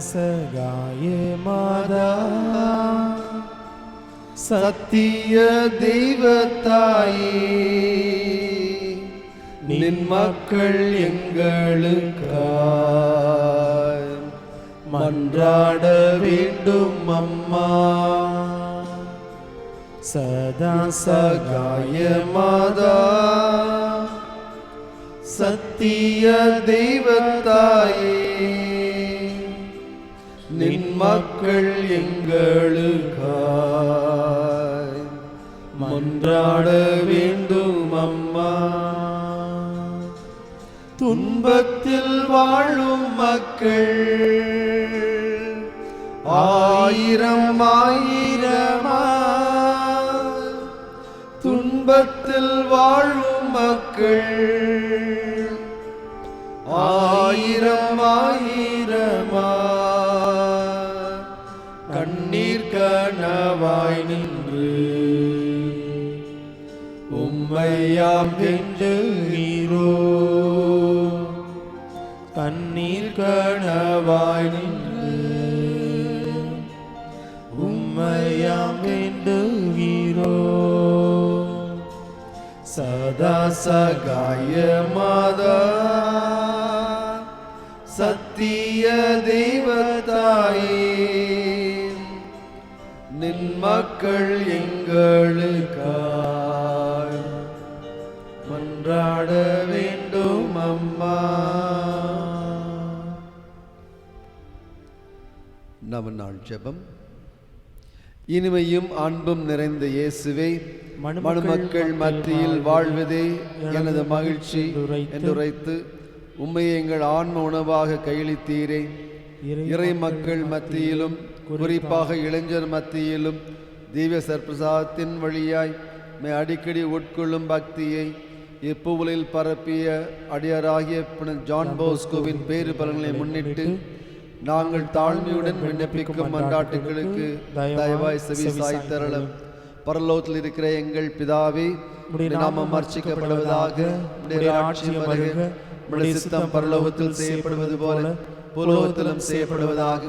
சகாய மாதா சத்திய தெய்வத்தாயே, நின் மக்கள் எங்களுக்காய் மன்றாட வேண்டும் அம்மா. சதா சகாய மாதா சத்திய தெய்வத்தாயே, நின் மக்கள் எங்களுக்காய் மன்றாட வேண்டும் அம்மா. துன்பத்தில் வாழும் மக்கள் ஆயிரம் ஆயிரமா, துன்பத்தில் வாழும் மக்கள் ஆயிரம் ஆயிரமா, கண்ணீர் கனவாய் நின்று உம்மையாம் வேண்டுகிறோ. கண்ணீர் கனவாய் நின்று உம்மையாம் வேண்டுகிறோ. சதா சகாய மாதா சத்திய தெய்வத்தாயே, நின் மக்கள் எங்களுக்காய் மன்றாட வேண்டும் அம்மா. நவநாள் ஜெபம். இனிமையும் அன்பும் நிறைந்த இயேசுவே, மனுமக்கள் மத்தியில் வாழ்வதே எனது மகிழ்ச்சி என்றுரைத்து உம்மை எங்கள் ஆன்ம உணவாக கையளித்தீரே. இறை மக்கள் மத்தியிலும் குறிப்பாக இளைஞர் மத்தியிலும் திவ்ய சற்பிரசாதத்தின் வழியாய் அடிக்கடி உட்கொள்ளும் பக்தியை இப்பூவுலில் பரப்பிய அடியாராகிய ஜான் போஸ்கோவின் பேறு பலன்களை முன்னிட்டு நாங்கள் தாழ்மையுடன் விண்ணப்பிக்கும் மன்றாட்டுகளுக்கு தயவாய் செவி சாய்த்தரலும். பரலோகத்தில் இருக்கிற எங்கள் பிதாவே, நாமம் அர்ச்சிக்கப்படுவதாக, ஆட்சியம் வருக, சித்தம் பரலோகத்தில் செய்யப்படுவது போல பூலோகத்திலும் செய்யப்படுவதாக.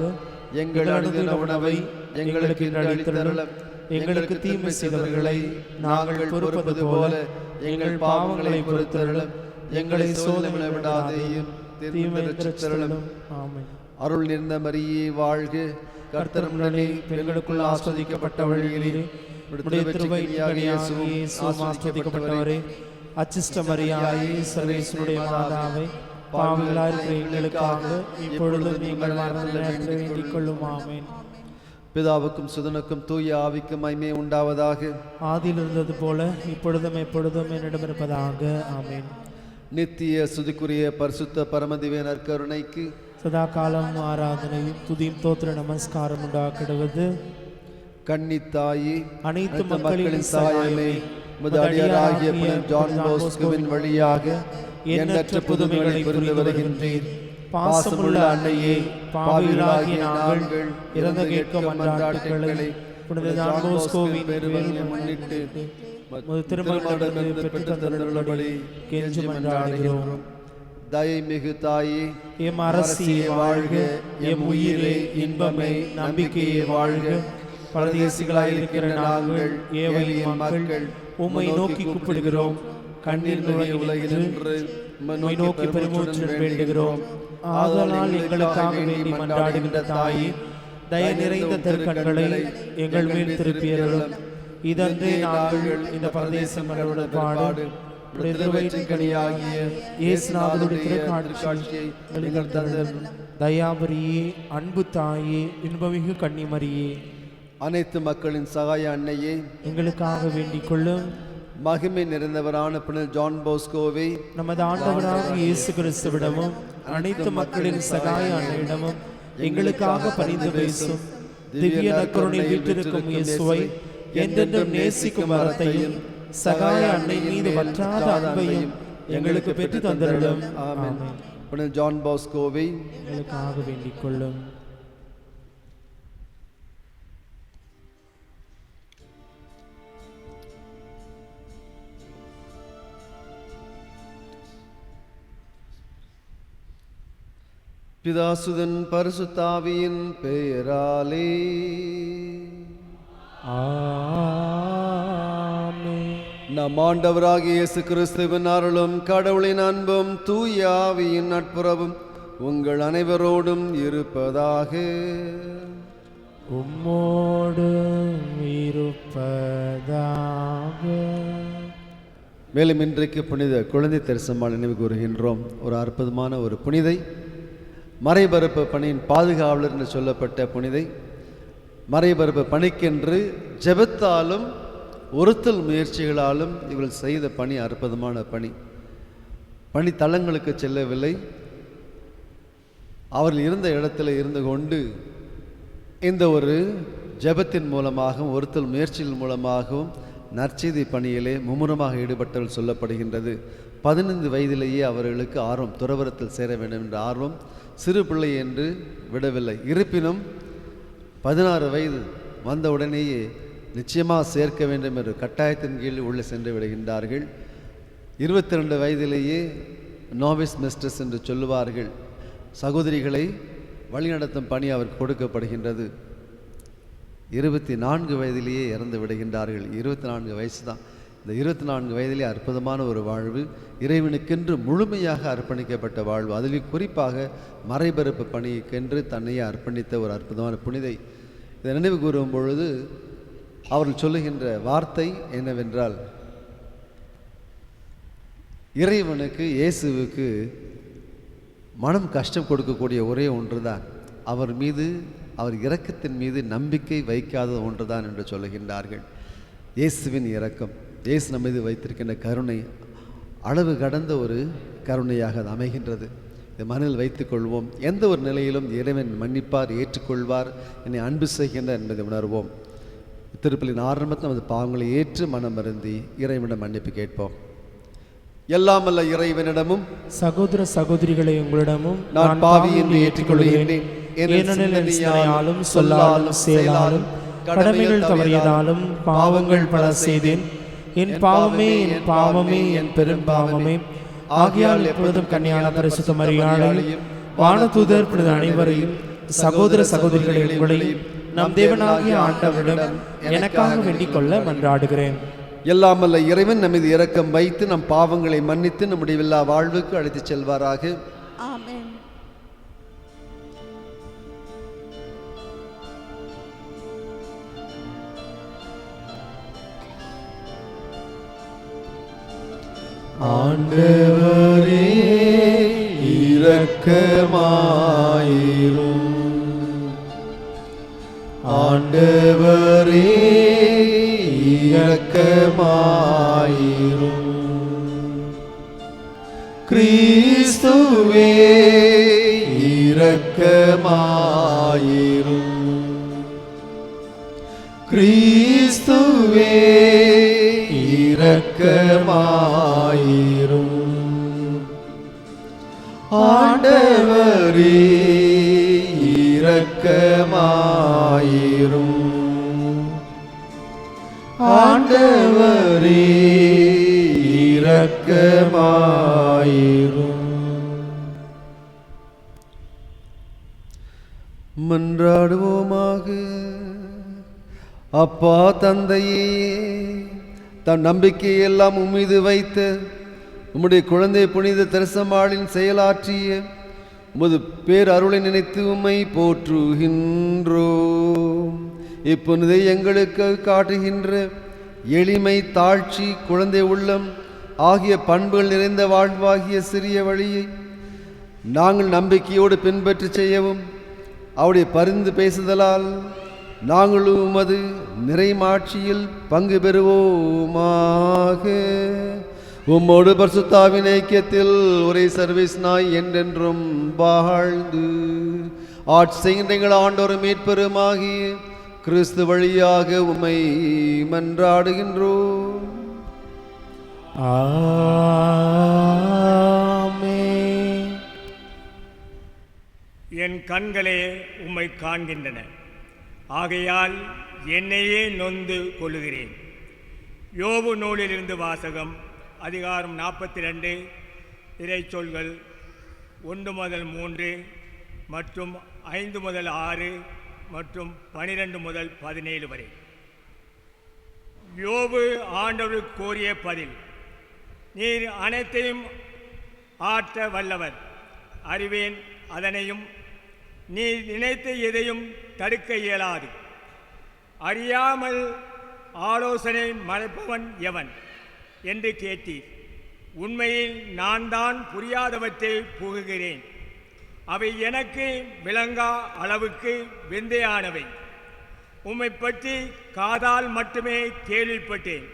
எங்கள் அனுதின உணவை எங்களுக்கு அளித்தருளும். எங்களுக்கு தீமை செய்தவர்களை நாங்கள் பொறுப்பது போல எங்கள் பாவங்களை பொறுத்தருளும். எங்களை சோதனை விடாதேயும், தீமை ரட்சித்தருளும். ஆமென். அருள் நிறைந்த மரியே வாழ்க, கர்த்தர் உடனே பெண்களுக்குள் ஆஸ்வதிக்கப்பட்டவள் நீரே. ஆஸ்வதிக்கப்பட்டவரே, அச்சிஷ்ட மரியாயே, சர்வேஸ்வருடைய மாதாவே, பாவிகளாய் இருக்கிற எங்களுக்காக இப்பொழுதும் நீங்கள் மரண நேரத்தில் வேண்டிக் கொள்ளும். ஆமென். பிதாவுக்கும் சுதனுக்கும் தூய ஆவிக்கும் மகிமை உண்டாவதாக. ஆதியில் இருந்தது போல இப்பொழுதும் எப்பொழுதும் என்னிடம் இருப்பதாக. ஆமென். நித்திய சுதிக்குரிய பரிசுத்த பரமதிவே நற்கருணைக்கு சதா காலம் ஆராதனையும் துதியும் தோத்திர நமஸ்காரம் உண்டாக்கிடுவது. கன்னித்தாயே, அனைத்து மக்களின் சாயமே, முதலியராகிய ஜான் போஸ்கோவின் வழியாக எண்ணற்ற புதுமைகளை புரிந்து வருகின்றேன். பாசமுள்ள அன்னையே, பாவிகளாகிய நாங்கள் இறந்து கேட்கும் மன்றாட்டுகளை புனித ஜான் போஸ்கோவின் பெருமையை முன்னிட்டு திருமணத்திலிருந்து பெற்று தந்தருளும்படி கெஞ்சி மன்றாடுகிறோம். தயை மிகு தாயே, எம் அரசியே வாழ்க, எம் உயிரே, இன்பமே, நம்பிக்கையே வாழ்க. பரதேசிகளாய் இருக்கிற நாங்கள் ஏழையின் மக்கள் உம்மை நோக்கி கூப்பிடுகிறோம். கண்ணீர் உலகில் நோக்கி பெருமூச்சு வேண்டுகிறோம். ஆதலால் எங்களுக்காக வேண்டி மன்றாடுகின்ற தாயே, தய நிறைந்த திருக்கண்களை எங்கள் மேல் திருப்பியருளும். இதன்றே நாங்கள் இந்த பரதேச மக்களுடன் பாடு திருவயிற்றின்கனியாகிய இயேசுநாதருடைய திருக்காட்சியை தயாபரியே, அன்பு தாயே, இன்பமிகு கன்னிமரியே, அனைத்து மக்களின் சகாய அன்னையே, எங்களுக்காக வேண்டிக் கொள்ளும். மகிமை நிறைந்தவரான புனித ஜான் போஸ்கோவை நமது ஆண்டவராக இயேசு கிறிஸ்துவிடமும் அனைத்து மக்களின் சகாய அன்னையிடமும் எங்களுக்காக பரிந்து பேசும் திவ்ய நற்கருணை வீற்றிருக்கும் இயேசுவை என்றென்றும் நேசிக்கும் வரத்தையும் சகாய அன்னை மீது வற்றாத அன்பையும் எங்களுக்கு பெற்று தந்தருளும். ஆமென். புனித ஜான் போஸ்கோவை எங்களுக்காக வேண்டிக் கொள்ளும். பிதாசுதன் பரிசுத்தாவியின் பெயராலே ஆமென். நம் ஆண்டவராகிய இயேசு கிறிஸ்துவின் அருளும் கடவுளின் அன்பும் தூய ஆவியின் நட்புறவும் உங்கள் அனைவரோடும் இருப்பதாக. உம்மோடு இருப்பதாக. மேலும் இன்றைக்கு புனித குழந்தை தெரசம்மாள் நினைவு கூறுகின்றோம். ஒரு அற்புதமான ஒரு புனிதை, மறைபரப்பு பணியின் பாதுகாவலர் என்று சொல்லப்பட்ட புனிதை. மறைபரப்பு பணிக்கென்று ஜெபத்தாலும் ஒருத்தல் முயற்சிகளாலும் இவர்கள் செய்த பணி அற்புதமான பணி. பணித்தலங்களுக்கு செல்லவில்லை, அவர்கள் இருந்த இடத்துல இருந்து கொண்டு இந்த ஒரு ஜெபத்தின் மூலமாகவும் ஒருத்தல் முயற்சியின் மூலமாகவும் நற்செய்தி பணியிலே மும்முரமாக ஈடுபட்டவர்கள் சொல்லப்படுகின்றது. 15 வயதிலேயே அவர்களுக்கு ஆர்வம், துறவரத்தில் சேர வேண்டும் என்ற ஆர்வம். சிறு பிள்ளை என்று விடவில்லை. இருப்பினும் 16 வயது வந்தவுடனேயே நிச்சயமாக சேர்க்க வேண்டும் என்ற கட்டாயத்தின் கீழ் உள்ளே சென்று விடுகின்றார்கள். 22 வயதிலேயே நோவிஸ் மிஸ்டர்ஸ் என்று சொல்லுவார்கள், சகோதரிகளை வழிநடத்தும் பணி அவருக்கு கொடுக்கப்படுகின்றது. 24 வயதிலேயே இறந்து விடுகின்றார்கள். 24 வயசு தான். இந்த 24 வயதிலே அற்புதமான ஒரு வாழ்வு, இறைவனுக்கென்று முழுமையாக அர்ப்பணிக்கப்பட்ட வாழ்வு. அதில் குறிப்பாக மறைபரப்பு பணிக்கென்று தன்னையே அர்ப்பணித்த ஒரு அற்புதமான புனிதை. இதை நினைவு கூறும் பொழுது அவர்கள் சொல்லுகின்ற வார்த்தை என்னவென்றால், இறைவனுக்கு, இயேசுவுக்கு மனம் கஷ்டம் கொடுக்கக்கூடிய ஒரே ஒன்று தான் அவர் மீது, அவர் இரக்கத்தின் மீது நம்பிக்கை வைக்காத ஒன்றுதான் என்று சொல்லுகின்றார்கள். இயேசுவின் இரக்கம், இயேசு நம்ம மீது வைத்திருக்கின்ற கருணை அளவு கடந்த ஒரு கருணையாக அது அமைகின்றது. இதை மனதில் வைத்துக்கொள்வோம். எந்த ஒரு நிலையிலும் இறைவன் மன்னிப்பார், ஏற்றுக்கொள்வார், என்னை அன்பு செய்கின்றார் என்பதை உணர்வோம். திருப்பலின் ஆரம்பத்தில் நமது பாவங்களை ஏற்று மனம் வருந்தி இறைவனிடம் மன்னிப்பு கேட்போம். எல்லாம் அல்ல இறைவனிடமும் சகோதர சகோதரிகளை உங்களிடமும் நான் பாவி என்று ஏற்றுக்கொள்கிறேன். ஏனெனில் என் சிந்தனையாலும் சொல்லாலும் செயலாலும் கடமைகள் தவறியதாலும் பாவங்கள் பல செய்தேன். என் பாவமே, என் பாவமே, என் பெரும் பாவமே. ஆகையால் எப்பொழுதும் கன்னியான பரிசுத்த மரியாதையும் வானதூதர் புனித அனைவரையும் சகோதர சகோதரிகளை உங்களையும் நம் தேவனாகிய ஆண்டவரிடம் எனக்காக வேண்டிக் கொள்ள மன்றாடுகிறேன். எல்லாம் அல்ல இறைவன் நம்மீது இரக்கம் வைத்து நம் பாவங்களை மன்னித்து நம்முடைய எல்லா வாழ்வுக்கு அழைத்துச் செல்வாராக. ஆமென். ஆண்டவரே இரக்கமாயிரும். ஆண்டவரே இரக்கமாயிரும். கிறிஸ்துவே இரக்கமாயிரும். கிறிஸ்துவே இரக்கமாயிரும். ஆண்டவரே இரக்கமாயிரும். ஆண்டவரே இரக்கமாயிரும். மன்றாடுவோமாக. அப்பா தந்தையே, தன் நம்பிக்கையெல்லாம் உம்மீது வைத்த உம்முடைய குழந்தை புனித தெரசம்மாளின் செயலாற்றிய உமது பேரருளை நினைத்து உம்மை போற்றுகின்றோம். இப்பொழுது எங்களுக்கு காட்டுகின்ற எளிமை, தாழ்ச்சி, குழந்தை உள்ளம் ஆகிய பண்புகள் நிறைந்த வாழ்வாகிய சிறிய வழியை நாங்கள் நம்பிக்கையோடு பின்பற்றி செய்யவும் அவருடைய பரிந்து பேசுதலால் நாங்களும் உமது நிறைமாட்சியில் பங்கு பெறுவோமாக. உம்மோடு பரிசுத்தாவின் ஐக்கியத்தில் ஒரே சர்வீஸ் நாய் என்றென்றும் வாழ்ந்து ஆட்சி செய்கின்ற எங்கள் ஆண்டோரும் மீட்பெருமாகிய கிறிஸ்து வழியாக உம்மை மன்றாடுகின்றோம். ஆமென். என் கண்களே உம்மை காண்கின்றன, ஆகையால் என்னையே நொந்து கொள்ளுகிறேன். யோபு நூலிலிருந்து வாசகம். அதிகாரம் 42, இறைச்சொல்கள் 1 முதல் 3, மற்றும் 5 முதல் 6 மற்றும் 12 முதல் 17 வரை. யோபு ஆண்டவர் கோரிய பதில்: நீர் அனைத்தையும் ஆற்ற வல்லவர், அறிவேன் அதனையும். நீ நினைத்த எதையும் தடுக்க இயலாது. அறியாமல் ஆலோசனை மறைப்பவன் எவன் என்று கேட்டீர். உண்மையில் நான் தான் புரியாதவற்றை புகுகிறேன். அவை எனக்கு விளங்கா அளவுக்கு விந்தையானவை. உம்மை பற்றி காதால் மட்டுமே கேள்விப்பட்டேன்.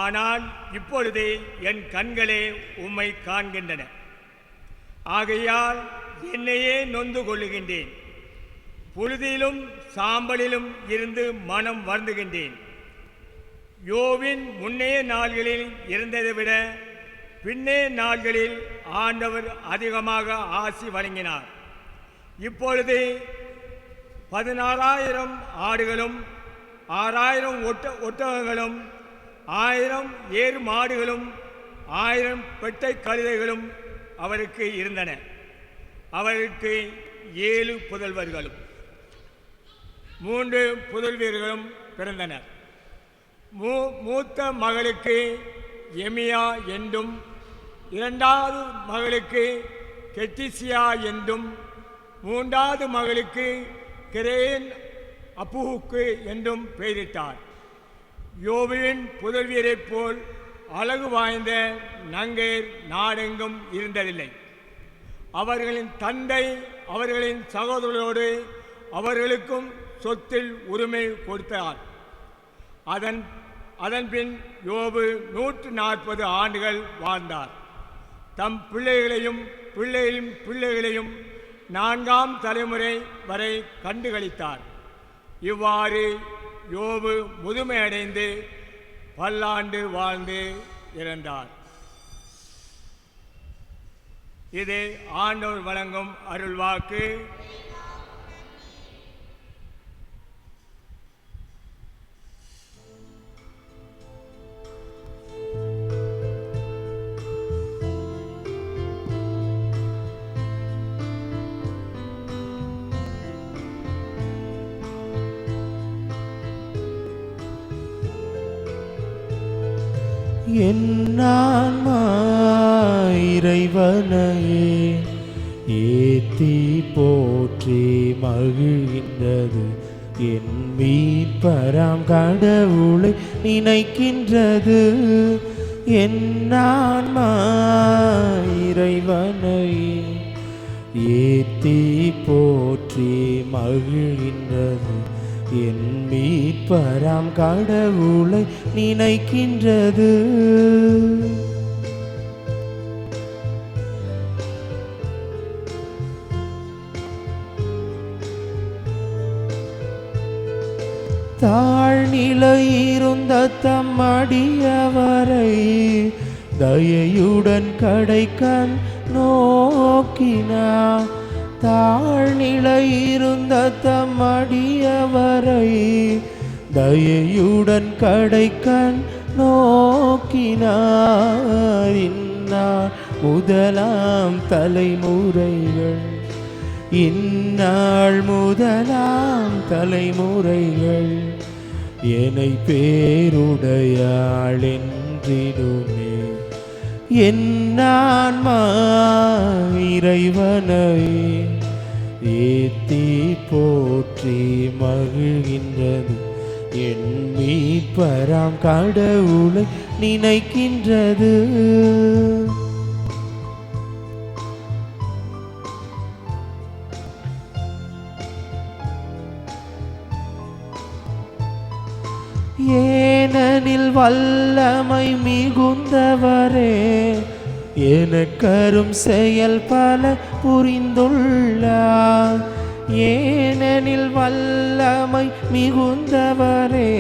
ஆனால் இப்பொழுதே என் கண்களே உம்மை காண்கின்றன. ஆகையால் என்னையே நொந்து கொள்ளுகின்றேன். புழுதியிலும் சாம்பலிலும் இருந்து மனம் வருந்துகின்றேன். யோவின் முன்னைய நாள்களில் இருந்ததை விட பின்னே நாள்களில் ஆண்டவர் அதிகமாக ஆசி வழங்கினார். இப்பொழுது 16,000 ஆடுகளும் 6,000 ஒட்டகங்களும் 1000 ஏறு மாடுகளும் 1000 பெட்டை கழுதைகளும் அவருக்கு இருந்தன. அவருக்கு 7 புதல்வர்களும் 3 புதல்வர்களும் பிறந்தனர். மூத்த மகளுக்கு எமியா என்றும், இரண்டாவது மகளுக்கு கெட்டிசியா என்றும், மூன்றாவது மகளுக்கு கிரேன் அப்புவுக்கு என்றும் பெயரிட்டார். யோபுவின் புதல்வியரைப் போல் அழகு வாய்ந்த நங்கையர் நாடெங்கும் இருந்ததில்லை. அவர்களின் தந்தை அவர்களின் சகோதரரோடு அவர்களுக்கும் சொத்தில் உரிமை கொடுத்தார். அதன்பின் யோபு 140 ஆண்டுகள் வாழ்ந்தார். தம் பிள்ளைகளையும் பிள்ளைகளையும் 4ஆம் தலைமுறை வரை கண்டுகளித்தார். இவ்வாறு யோபு முதுமையடைந்து பல்லாண்டு வாழ்ந்து இறந்தார். இது ஆண்டவர் வழங்கும் அருள்வாக்கு. என் ஆன்மா இறைவனையே ஏத்தி போற்றி மகிழ்கின்றது. என் மீட்பராம் கடவுளை நினைக்கின்றது. என் ஆன்மா இறைவனையே ஏத்தி போற்றி மகிழ்கின்றது. என் மீட்பராம் கடவுளை நினைக்கின்றது. தாழ்நிலை இருந்த தம் அடியவரை தயையுடன் கடைக்கண் நோக்கினார். தாழ்நிலை இருந்த தம் அடியவரை தயையுடன் கடைக்கண் நோக்கினார். இந்நாள் முதலாம் தலைமுறைகள், இந்நாள் முதலாம் தலைமுறைகள் என்னை பேருடையாள் என்றிடுமே. என் ஆன்மா இறைவனை ஏத்தி போற்றி மகிழ்கின்றது. என் மீட்பராம் கடவுளை நினைக்கின்றது. ஏனெனில் வல்லமை மிகுந்தவரே எனக்கரும் செயல் பல புரிந்துள்ளார். ஏனெனில் வல்லமை மிகுந்தவரே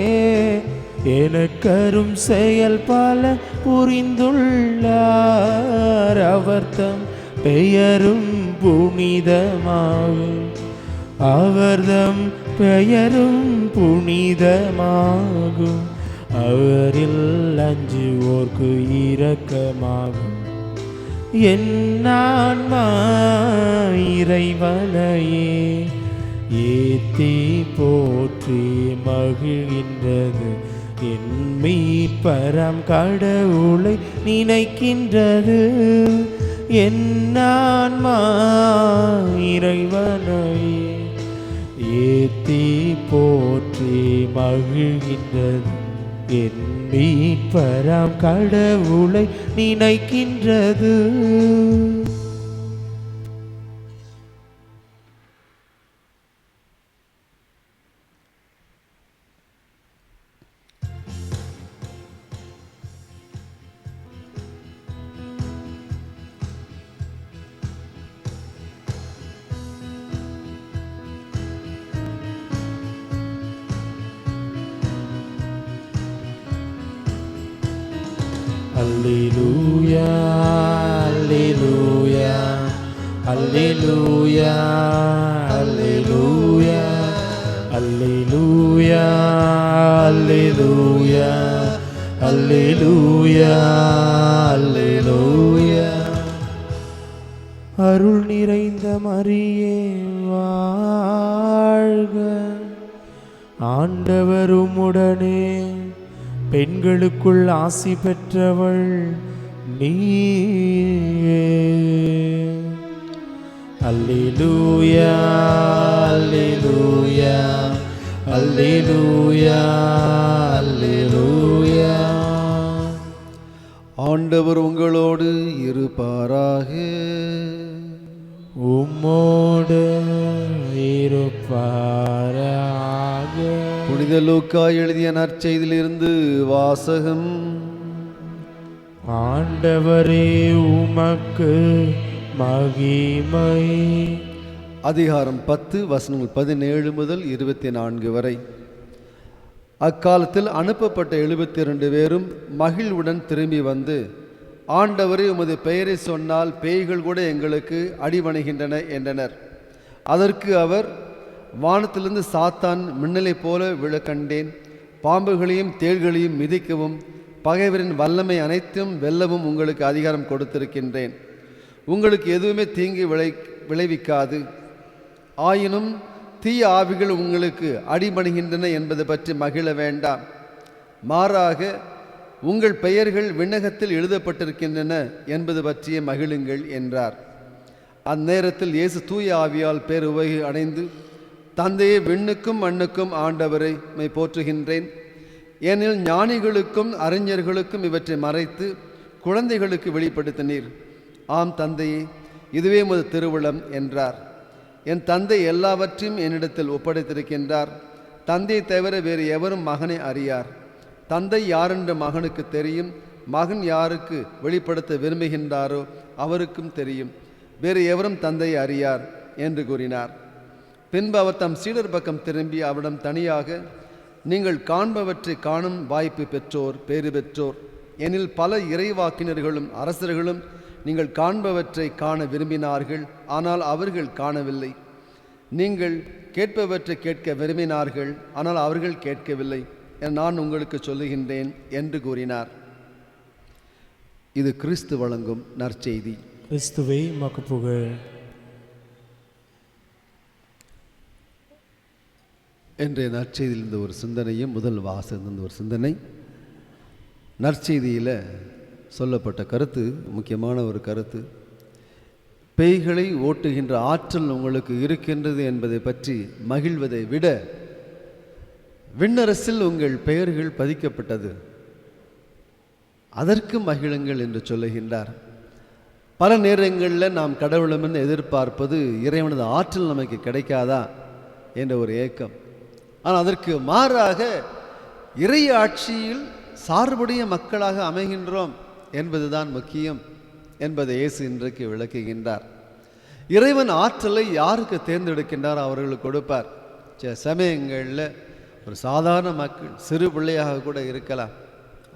எனக்கரும் செயல் பல புரிந்துள்ளார். அவர் தம் பெயரும் புனிதமாகும், அவர்தம் பெயரும் புனிதமாகும். அவரில் அஞ்சுவோர்க்கு இரக்கமாகும், என் ஆன்மா இறைவனையே ஏத்தி போற்றி மகிழ்கின்றது. என் மீட்பராம் கடவுளை நினைக்கின்றது. என் ஆன்மா இறைவனையே ஏத்தி போற்றி மகிழ்கின்றது. என் மீட்பராம் கடவுளை நினைக்கின்றது. Alleluia, alleluia, alleluia, alleluia, alleluia, alleluia, alleluia, alleluia. அருள் நிறைந்த மரியே வாழ்க, ஆண்டவர் உம்முடனே, பெண்களுக்குள் ஆசி பெற்றவள் நீயே. அல்லேலூயா, அல்லேலூயா, அல்லேலூயா, அல்லேலூயா. ஆண்டவர் உங்களோடு இருப்பாராக. உம்மோடு இருப்பாராக. புனித லூக்கா எழுதிய நற்செய்தியிலிருந்து வாசகம். ஆண்டவரே உமக்கு மகிமை. அதிகாரம் 10 வசனங்கள் 17 முதல் 24 வரை. அக்காலத்தில் அனுப்பப்பட்ட 72 பேரும் மகிழ்வுடன் திரும்பி வந்து, ஆண்டவரே உமது பெயரை சொன்னால் பேய்கள் கூட எங்களுக்கு அடிபணிகின்றன என்றனர். அதற்கு அவர், வானத்திலிருந்து சாத்தான் மின்னலை போல விழ கண்டேன். பாம்புகளையும் தேள்களையும் மிதிக்கவும் பகைவரின் வல்லமை அனைத்தும் வெல்லவும் உங்களுக்கு அதிகாரம் கொடுத்திருக்கின்றேன். உங்களுக்கு எதுவுமே தீங்கு விளைவிக்காது. ஆயினும் தீய ஆவிகள் உங்களுக்கு அடிபணிகின்றன என்பது பற்றி மகிழ வேண்டாம். மாறாக உங்கள் பெயர்கள் விண்ணகத்தில் எழுதப்பட்டிருக்கின்றன என்பது பற்றியே மகிழுங்கள் என்றார். அந்நேரத்தில் இயேசு தூய ஆவியால் பேருவகை அடைந்து, தந்தையை விண்ணுக்கும் மண்ணுக்கும் ஆண்டவரை போற்றுகின்றேன். ஏனெனில் ஞானிகளுக்கும் அறிஞர்களுக்கும் இவற்றை மறைத்து குழந்தைகளுக்கு வெளிப்படுத்தினீர். ஆம் தந்தையே, இதுவே உமது திருவுளம் என்றார். என் தந்தை எல்லாவற்றையும் என்னிடத்தில் ஒப்படைத்திருக்கின்றார். தந்தையை தவிர வேறு எவரும் மகனை அறியார். தந்தை யாரென்று மகனுக்கு தெரியும். மகன் யாருக்கு வெளிப்படுத்த விரும்புகின்றாரோ அவருக்கும் தெரியும். வேறு எவரும் தந்தையை அறியார் என்று கூறினார். பின்பு அவர் தம் சீடர் பக்கம் திரும்பி அவரிடம் தனியாக, நீங்கள் காண்பவற்றை காணும் வாய்ப்பு பெற்றோர் பேறு பெற்றோர். எனில் பல இறைவாக்கினர்களும் அரசர்களும் நீங்கள் காண்பவற்றை காண விரும்பினார்கள், ஆனால் அவர்கள் காணவில்லை. நீங்கள் கேட்பவற்றை கேட்க விரும்பினார்கள், ஆனால் அவர்கள் கேட்கவில்லை என நான் உங்களுக்கு சொல்லுகின்றேன் என்று கூறினார். இது கிறிஸ்து வழங்கும் நற்செய்தி. கிறிஸ்துவே உமக்கு புகழ். இன்றைய நற்செய்தியிலிருந்து ஒரு சிந்தனையும் முதல் வாசகத்திலிருந்து ஒரு சிந்தனை. நற்செய்தியில் சொல்லப்பட்ட கருத்து முக்கியமான ஒரு கருத்து. பேய்களை ஓட்டுகின்ற ஆற்றல் உங்களுக்கு இருக்கின்றது என்பதை பற்றி மகிழ்வதை விட, விண்ணரசில் உங்கள் பெயர்கள் பதிக்கப்பட்டது, அதற்கு மகிழுங்கள் என்று சொல்லுகின்றார். பல நேரங்களில் நாம் கடவுளமென்று எதிர்பார்ப்பது இறைவனது ஆற்றல் நமக்கு கிடைக்காதா என்ற ஒரு ஏக்கம். ஆனால் அதற்கு மாறாக இறை ஆட்சியில் சார்புடைய மக்களாக அமைகின்றோம் என்பதுதான் முக்கியம் என்பதை இயேசு இன்றைக்கு விளக்குகின்றார். இறைவன் ஆற்றலை யாருக்கு தேர்ந்தெடுக்கின்றார் அவர்களுக்கு கொடுப்பார். சில சமயங்களில் ஒரு சாதாரண மக்கள் சிறு பிள்ளையாக கூட இருக்கலாம்,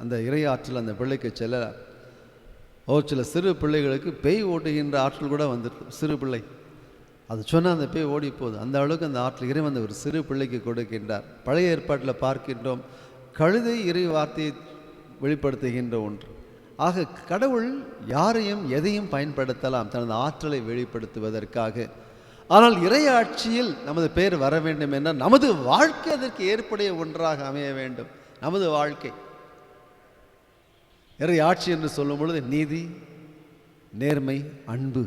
அந்த இறை ஆற்றல் அந்த பிள்ளைக்கு செல்லலாம். ஒரு சில சிறு பிள்ளைகளுக்கு பேய் ஓட்டுகின்ற ஆற்றல் கூட வந்துடும். சிறு பிள்ளை அது சொன்னால் அந்த பேய் ஓடி போகுது. அந்த அளவுக்கு அந்த ஆற்றல் இறைவன் அந்த ஒரு சிறு பிள்ளைக்கு கொடுக்கின்றார். பழைய ஏற்பாட்டில் பார்க்கின்றோம், கழுதை இறை வார்த்தையை வெளிப்படுத்துகின்ற ஒன்று. ஆக கடவுள் யாரையும் எதையும் பயன்படுத்தலாம் தனது ஆற்றலை வெளிப்படுத்துவதற்காக. ஆனால் இறையாட்சியில் நமது பேர் வர வேண்டும் என்றால் நமது வாழ்க்கை அதற்கு ஏற்புடைய ஒன்றாக அமைய வேண்டும். நமது வாழ்க்கை இறையாட்சி என்று சொல்லும் பொழுது நீதி, நேர்மை, அன்பு,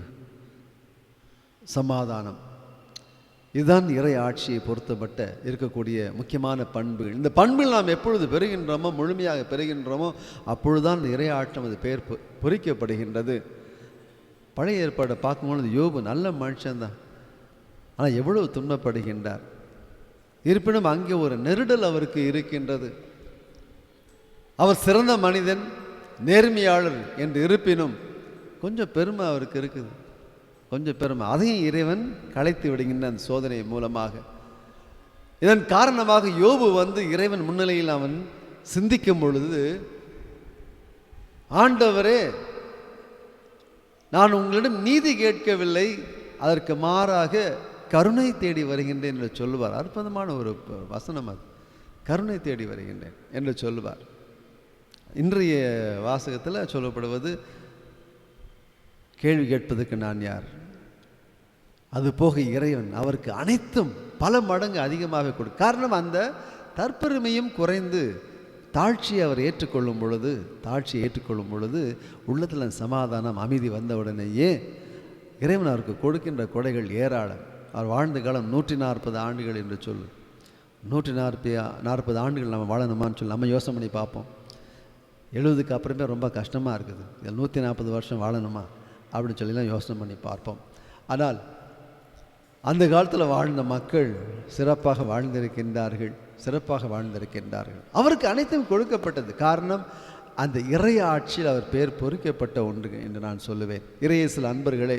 சமாதானம், இதுதான் இறை ஆட்சியை பொருத்தப்பட்ட இருக்கக்கூடிய முக்கியமான பண்புகள். இந்த பண்புகள் நாம் எப்பொழுது பெறுகின்றோமோ, முழுமையாக பெறுகின்றோமோ, அப்பொழுதுதான் இறை ஆட்சி நமது பெயர் பொறிக்கப்படுகின்றது. பழைய ஏற்பாடை பார்க்கும்பொழுது யோபு நல்ல மனுஷன்தான், ஆனால் எவ்வளவு துன்பப்படுகின்றார். இருப்பினும் அங்கே ஒரு நெருடல் அவருக்கு இருக்கின்றது. அவர் சிறந்த மனிதன், நேர்மையாளர் என்று இருப்பினும் கொஞ்சம் பெருமை அவருக்கு இருக்குது, கொஞ்சம் பெருமை. அதையும் இறைவன் கலைத்து விடுகின்ற அந்த சோதனை மூலமாக. இதன் காரணமாக யோபு இறைவன் முன்னிலையில் அவன் சிந்திக்கும் பொழுது, ஆண்டவரே, நான் உங்களிடம் நீதி கேட்கவில்லை, அதற்கு மாறாக கருணை தேடி வருகின்றேன் என்று சொல்லுவார். அற்புதமான ஒரு வசனம் அது, கருணை தேடி வருகின்றேன் என்று சொல்லுவார். இன்றைய வாசகத்தில் சொல்லப்படுவது கேள்வி கேட்பதற்கு நான் யார்? அதுபோக இறைவன் அவருக்கு அனைத்தும் பல மடங்கு அதிகமாக காரணம் அந்த தற்பெருமையும் குறைந்து தாழ்ச்சியை அவர் ஏற்றுக்கொள்ளும் பொழுது உள்ளத்தில் சமாதானம், அமைதி வந்தவுடனேயே இறைவன் அவருக்கு கொடுக்கின்ற கொடைகள் ஏராளம். அவர் வாழ்ந்த காலம் 140 ஆண்டுகள் என்று சொல்லு. 140 ஆண்டுகள் நம்ம வாழணுமான்னு சொல்லி நம்ம யோசனை பண்ணி பார்ப்போம். 70க்கு அப்புறமே ரொம்ப கஷ்டமாக இருக்குது, 140 வருஷம் வாழணுமா அப்படின்னு சொல்லிலாம் யோசனை பண்ணி பார்ப்போம். ஆனால் அந்த காலத்தில் வாழ்ந்த மக்கள் சிறப்பாக வாழ்ந்திருக்கின்றார்கள். அவருக்கு அனைத்தும் கொடுக்கப்பட்டது. காரணம், அந்த இறை ஆட்சியில் அவர் பேர் பொறிக்கப்பட்ட ஒன்று என்று நான் சொல்லுவேன். இறையேசுல அன்பர்களே,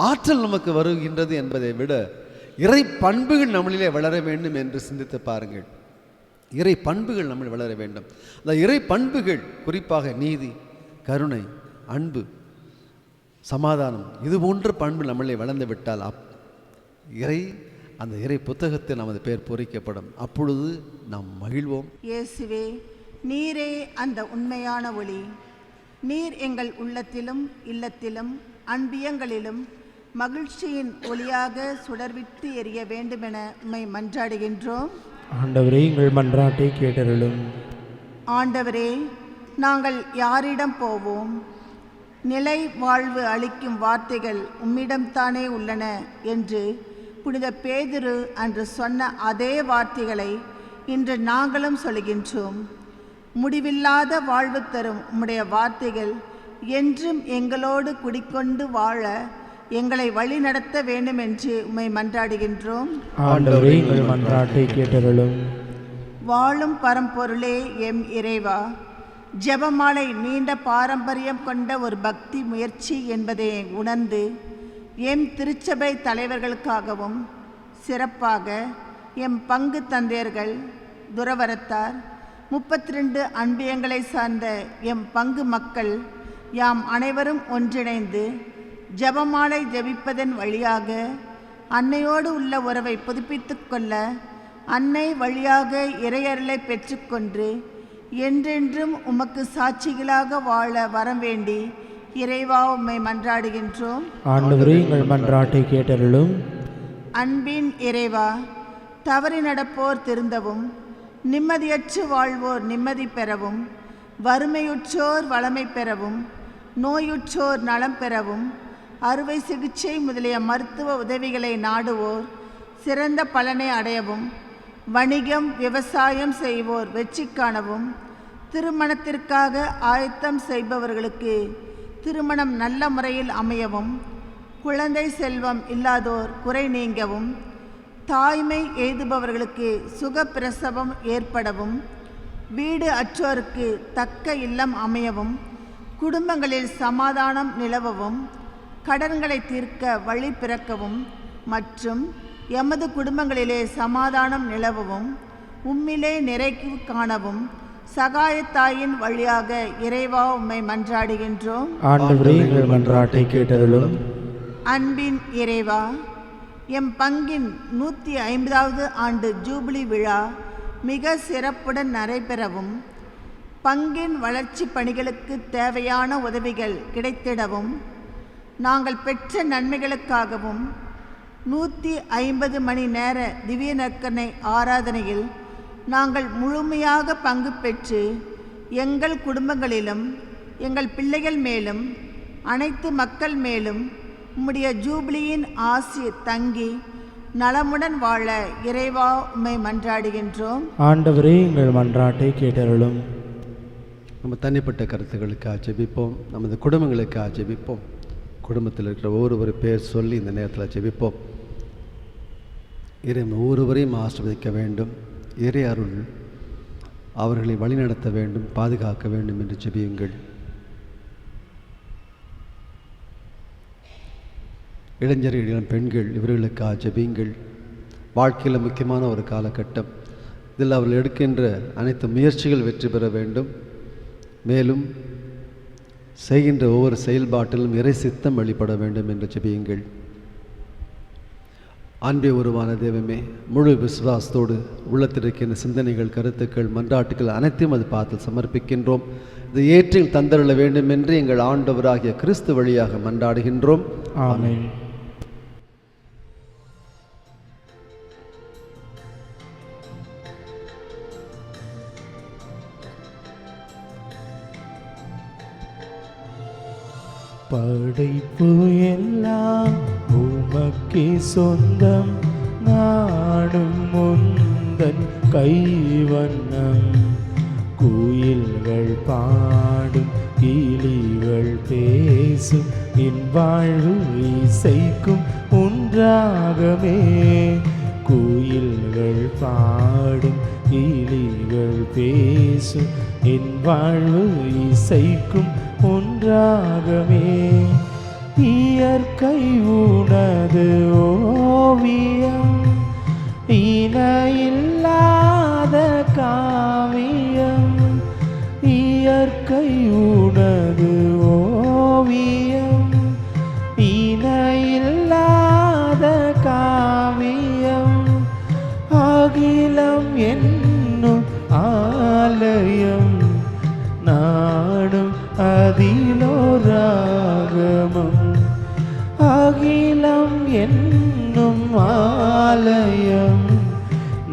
ஆற்றல் நமக்கு வருகின்றது என்பதை விட இறை பண்புகள் நம்மளிலே வளர வேண்டும் என்று சிந்தித்து பாருங்கள். இறை பண்புகள் நம்மில் வளர வேண்டும். அந்த இறை பண்புகள் குறிப்பாக நீதி, கருணை, அன்பு, சமாதானம், இது போன்ற பண்பு நம்மளை வளர்ந்து விட்டால் அந்த இறை புத்தகத்தில் நமது பெயர் பொறிக்கப்படும். அப்பொழுது நாம் மகிழ்வோம். இயேசுவே, நீரே அந்த உண்மையான ஒளி. நீர் எங்கள் உள்ளத்திலும் இல்லத்திலும் அன்பியங்களிலும் மகிழ்ச்சியின் ஒளியாக சுடர்விட்டு எரிய வேண்டுமென உம்மை மன்றாடுகின்றோம். ஆண்டவரே, எங்கள் மன்றாட்டை கேட்டருளும். ஆண்டவரே, நாங்கள் யாரிடம் போவோம்? நிலை வாழ்வு அளிக்கும் வார்த்தைகள் உம்மிடம்தானே உள்ளன என்று புனித பேதுரு அன்று சொன்ன அதே வார்த்தைகளை இன்று நாங்களும் சொல்கின்றோம். முடிவில்லாத வாழ்வு தரும் உம்முடைய வார்த்தைகள் என்றும் எங்களோடு குடிக்கொண்டு வாழ எங்களை வழி நடத்த வேண்டும் என்று உம்மை மன்றாடுகின்றோம். ஆண்டவரே, எங்கள் மன்றாட்டை கேட்டருளும். வாழும் பரம்பொருளே, எம் இறைவா, ஜெபமாலை நீண்ட பாரம்பரியம் கொண்ட ஒரு பக்தி முயற்சி என்பதை உணர்ந்து எம் திருச்சபை தலைவர்களுக்காகவும் சிறப்பாக எம் பங்கு தந்தையர்கள், துறவரத்தார், 32 அன்பியங்களை சார்ந்த எம் பங்கு மக்கள் யாம் அனைவரும் ஒன்றிணைந்து ஜெபமாலை ஜெபிப்பதன் வழியாக அன்னையோடு உள்ள உறவை புதுப்பித்து கொள்ள, அன்னை வழியாக இறையருளை பெற்றுக்கொண்டு என்றென்றும் உமக்கு சாட்சிகளாக வாழ வரம் வேண்டி இறைவா உம்மை மன்றாடுகின்றோம். ஆண்டவரே, எங்கள் மன்றாட்டை கேட்டருளும். அன்பின் இறைவா, தவறி நடப்போர் திருந்தவும், நிம்மதியற்று வாழ்வோர் நிம்மதி பெறவும், வறுமையுற்றோர் வளமை பெறவும், நோயுற்றோர் நலம் பெறவும், அறுவை சிகிச்சை முதலிய மருத்துவ உதவிகளை நாடுவோர் சிறந்த பலனை அடையவும், வணிகம் விவசாயம் செய்வோர் வெற்றி காணவும், திருமணத்திற்காக ஆயத்தம் செய்பவர்களுக்கு திருமணம் நல்ல முறையில் அமையவும், குழந்தை செல்வம் இல்லாதோர் குறை நீங்கவும், தாய்மை எய்துபவர்களுக்கு சுகப்பிரசவம் ஏற்படவும், வீடு அற்றோருக்கு தக்க இல்லம் அமையவும், குடும்பங்களில் சமாதானம் நிலவவும், கடன்களை தீர்க்க வழி பிறக்கவும் மற்றும் எமது குடும்பங்களிலே சமாதானம் நிலவவும், உம்மிலே நிறைவு காணவும் சகாயத்தாயின் வழியாக இறைவா உம்மை மன்றாடுகின்றோம். ஆண்டவரே, எங்கள் மன்றாட்டை கேட்டருளும். அன்பின் இறைவா, எம் பங்கின் 150வது ஆண்டு ஜூபிலி விழா மிக சிறப்புடன் நடைபெறவும், பங்கின் வளர்ச்சி பணிகளுக்கு தேவையான உதவிகள் கிடைத்திடவும் நாங்கள் பெற்ற நன்மைகளுக்காகவும் 150 மணி நேர திவ்ய நற்கருணை ஆராதனையில் நாங்கள் முழுமையாக பங்கு பெற்று எங்கள் குடும்பங்களிலும் எங்கள் பிள்ளைகள் மேலும் அனைத்து மக்கள் மேலும் உம்முடைய ஜூபிலியின் ஆசி தங்கி நலமுடன் வாழ இறைவா உம்மை மன்றாடுகின்றோம். ஆண்டவரே, எங்கள் மன்றாட்டை கேட்டருளும். நம்ம தனிப்பட்ட கருத்துக்களுக்காக ஜெபிப்போம். நமது குடும்பங்களுக்காக ஜெபிப்போம். குடும்பத்தில் இருக்கிற ஒவ்வொரு பேர் சொல்லி இந்த நேரத்தில் ஜெபிப்போம். இறைவன் ஒவ்வொருவரையும் ஆசீர்வதிக்க வேண்டும். இறை அருள் அவர்களை வழிநடத்த வேண்டும், பாதுகாக்க வேண்டும் என்று ஜெபியுங்கள். இளைஞர்கள், இளம் பெண்கள், இவர்களுக்காக ஜெபியுங்கள். வாழ்க்கையில் முக்கியமான ஒரு காலகட்டம். இதில் அவர்கள் எடுக்கின்ற அனைத்து முயற்சிகள் வெற்றி பெற வேண்டும். மேலும் செய்கின்ற ஒவ்வொரு செயல்பாட்டிலும் இறை சித்தம் வெளிப்பட வேண்டும் என்று ஜெபியுங்கள். அன்பே உருவான தெய்வமே, முழு விசுவாசத்தோடு உள்ளத்தில் இருக்கின்ற சிந்தனைகள், கருத்துக்கள், மன்றாட்டுகள் அனைத்தையும் அது பார்த்து சமர்ப்பிக்கின்றோம். இது ஏற்றில் தந்தருள வேண்டும் என்று எங்கள் ஆண்டவராகிய கிறிஸ்து வழியாக மன்றாடுகின்றோம். ஆமென். படைப்பு எல்லாம் உமக்கே சொந்தம், நாடும் முந்தன் கைவண்ணம். குயில்கள் பாடும், கிளிகள் பேசும், என் வாழ்வு இசைக்கும் ஒன்றாகவே. குயில்கள் பாடும், கிளிகள் பேசும், என் வாழ்வு இசைக்கும் ஒன்றாகவே. இயற்கை உனது ஓவியம், இணையில்லாத காவியம். இயற்கை உனது ஓவியம், இணையில்லாத காவியம். அகிலம் என்னும் ஆலயம், நாடும் அதிலோராகமம். அகிலம் என்னும் ஆலயம்,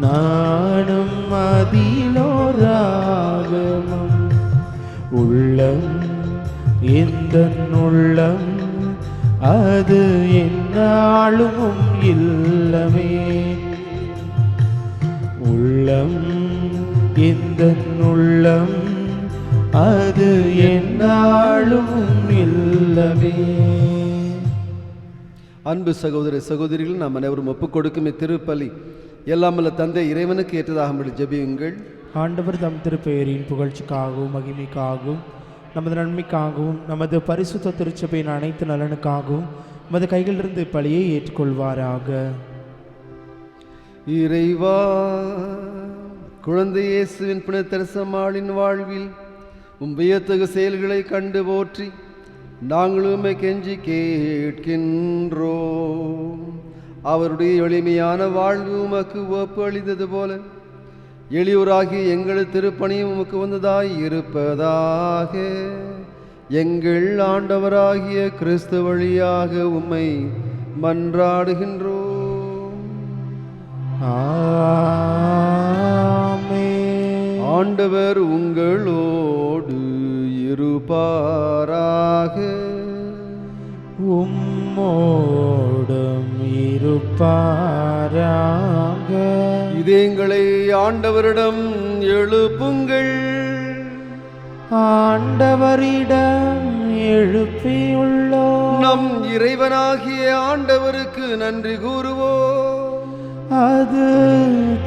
நாடும் அதிலோராகமம். உள்ளம் எந்தன் உள்ளம், அது என்னாலும் இல்லமே. உள்ளம் எந்தன் உள்ளம், அது என்னாலும் இல்லவே. அன்பு சகோதர சகோதரிகள், நாம் அனைவரும் ஒப்புக் கொடுக்கும் இத்திருப்பலி எல்லாமல்ல தந்தை இறைவனுக்கு ஏற்றதாக ஜெபியுங்கள். ஆண்டவர் தம் திருப்பெயரின் புகழ்ச்சிக்காகவும் மகிமைக்காகவும் நமது நன்மைக்காகவும் நமது பரிசுத்த திருச்சபையின் அனைத்து நலனுக்காகவும் நமது கைகளிலிருந்து பலியை ஏற்றுக்கொள்வாராக. இறைவா, குழந்தை இயேசுவின் புனிதரசம்மாளின் வாழ்வில் வியத்தகு செயல்களை கண்டு போற்றி நாங்கள் உம்மை கெஞ்சி கேட்கின்றோம். அவருடைய எளிமையான வாழ்வு உமக்கு ஒப்பு அளித்தது போல எளியோராகி எங்கள் திருப்பணியும் உமக்கு வந்ததாய் இருப்பதாக. எங்கள் ஆண்டவராகிய கிறிஸ்து வழியாக உம்மை மன்றாடுகின்றோம். ஆமென். ஆண்டவர் உங்களோடு இருப்பாராக. உம்மோடும் இருப்பாராக. இதயங்களை ஆண்டவரிடம் எழுப்புங்கள். ஆண்டவரிடம் எழுப்பியுள்ளோம். நம் இறைவனாகிய ஆண்டவருக்கு நன்றி கூறுவோம். அது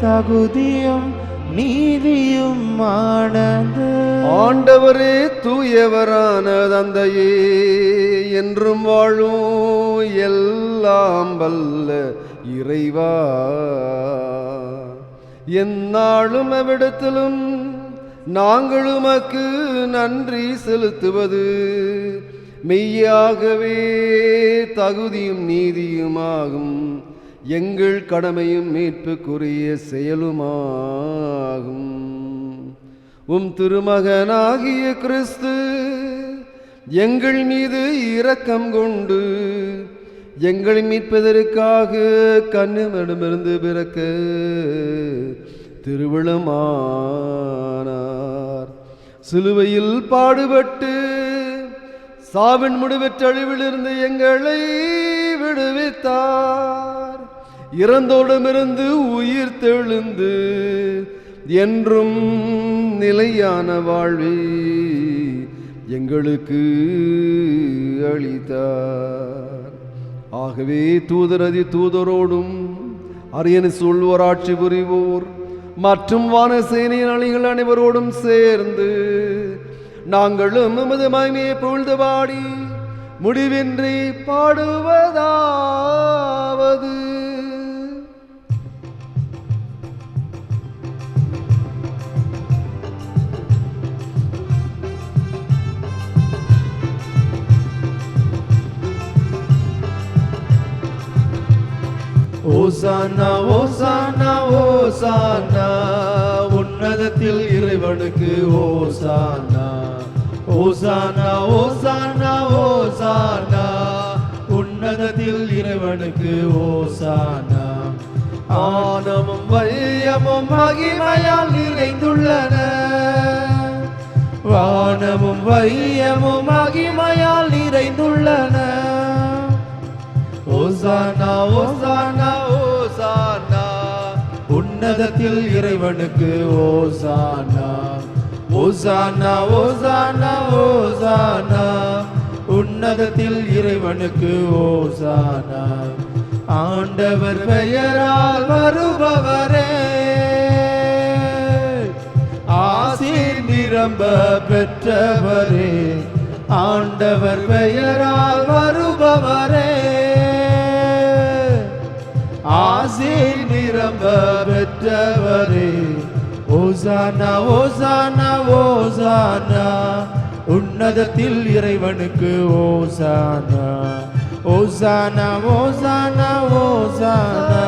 தகுதியும் நீதியுமானது. ஆண்டவரே தூயவரான தந்தையே, என்றும் வாழும் எல்லாம் வல்ல இறைவா, எந்நாளும் எவ்விடத்திலும் நாங்கள் உமக்கு நன்றி செலுத்துவது மெய்யாகவே தகுதியும் நீதியுமாகும். எங்கள் கடமையும் மீட்புக்குரிய செயலுமாகும். உம் திருமகனாகிய கிறிஸ்து எங்கள் மீது இரக்கம் கொண்டு எங்களை மீட்பதற்காக கன்னிமரிடமிருந்து பிறக்க திருவிழமானார். சிலுவையில் பாடுபட்டு சாவின் முடிவற்றழிவிலிருந்து எங்களை விடுவித்தார். இறந்தோடமிருந்து உயிர் தெழுந்து என்றும் நிலையான வாழ்வை எங்களுக்கு அளித்தார். ஆகவே தூதரதி தூதரோடும் அரியணை சொல்வோர் ஆட்சி புரிவோர் மற்றும் வானசேனையின் அணிகள் அனைவரோடும் சேர்ந்து நாங்களும் நமது மகிமையை புகழ்ந்து பாடி முடிவின்றி பாடுவதாவது: ஓசானா ஓசானா ஓசானா, உன்னதத்தில் இறைவனுக்கு ஓசானா. ஓசானா ஓசானா ஓசானா, உன்னதத்தில் இறைவனுக்கு ஓசானா. ஆனமும் வையமும் மகிமையால் நிறைந்துள்ளன, வானமும் வையமும் மகிமையால் நிறைந்துள்ளன. ஓசானா ஓசானா ஓசானா, உன்னதத்தில் இறைவனுக்கு ஓசானா. ஓசானா ஓசானா ஓசானா, உன்னதத்தில் இறைவனுக்கு ஓசானா. ஆண்டவர் பெயரால் வருபவரே, ஆசீர் நிரம்ப பெற்றவரே. ஆண்டவர் பெயரால் வருபவரே, ஆசீர் நிரம்ப பெற்றவரே. ஓசானா ஓசானா ஓசானா, உன்னதத்தில் இறைவனுக்கு ஓசானா. ஓசானா ஓசானா ஓசானா,